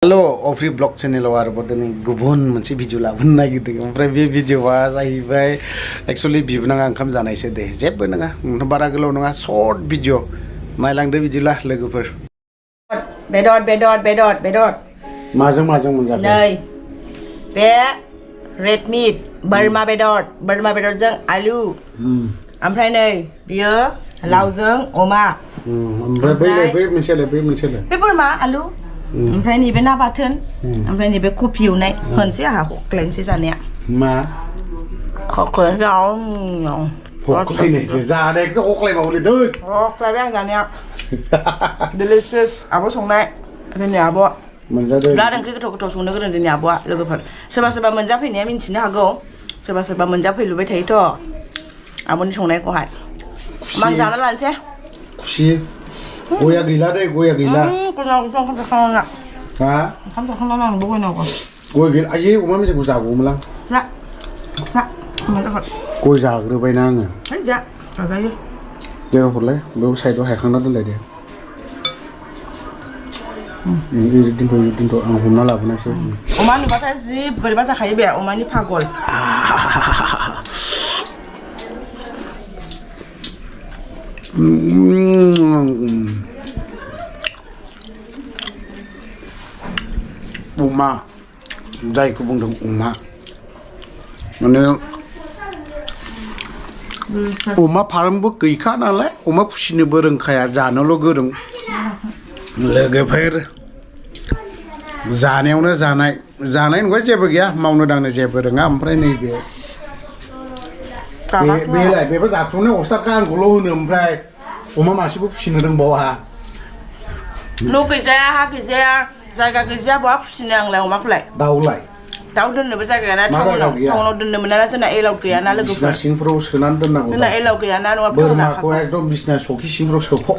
hello अफ्रि blog चेनेलाव आरोबाव दिनै गुबुन मोनसे भिडिअ लाबोनो नागिरदों ओमफ्राय बे भिडिअआ जाहैबाय एक्चुअलि बिबोनाङा ओंखाम जानायसो दे जेबो नङा बारा गोलाव नङा सर्ट भिडिअ नायलांदो बिदिब्ला लोगोफोर बेदर माजों मोनजाखो नै बे रेड मिट बोरमा बेदरजों आलु ओमफ्राय नै बियो लावजों अमा ओमफ्राय बै मोनसेलाय बे बोरमा आलु ओमफ्राय नैबे ना बाथोन ओमफ्राय नैबे कफि एवनाय होनसै आहा हख्लायनोसै जानाया मा हख्लायनोसै जानायखौसो हख्लायबावलै दोस हख्लायबाय आं जानाया डिलिशियास आब' संनाय जोंनि आब' मोनजादों बिराद ओंख्रि गोथाव संनो गोरों जोंनि आब'आ लोगोफोर सोरबा मोनजाफैनाया मिन्थिनो हागौ सोरबा मोनजाफैलुबाय थायोथ' आब'नि संनायखौहाय मा जाना लानोसै खुसि गया गैला दे गया गैला ओंखाम जाखांना हा ओंखाम जाखांना आंबो गयनांगौ गय गैला आयै अमा मेजेमखौ जागौमोनलां जा गय जाग्रोबायना आङो जा जाजायो देर हरलाय बेयाव साइडआव हायखांना दोनलाय दे दोनथ' आं हमना लाबोनायसै अमा नुबाथाय जि बोरैबा जाखायो बे अमानि पागल अमा जायखौ बुंदों अमा माने अमा फार्मबो गैखा नालाय अमा फिसिनोबो रोंखाया जानोल' गोरों लोगोफोर जानायावनो जानाय नङा जेबो गैया मावनो दांनो जेबो रोङा ओमफ्राय नैबे बेलाय बेबो जाख्रुबनाय अस्थादखा आंखौल' होनो ओमफ्राय अमा मासेबो फिसिनो रोंबावा न' गैजाया हा गैजाया जायगा गैजाया बहा फिसिनो आंलाय अमाखौलाय दाउ दोननोबो जायगा गैयाना टाउनाव दोननो मोना जोंना एलाव गैयाना लोगोफोर बिसिना सिंफ्राव सोनानै दोननांगौ जोंना एलाव गैयाना नङाबा बोरमाखौ एकदम बिसिना सखि सिंफ्राव सोफब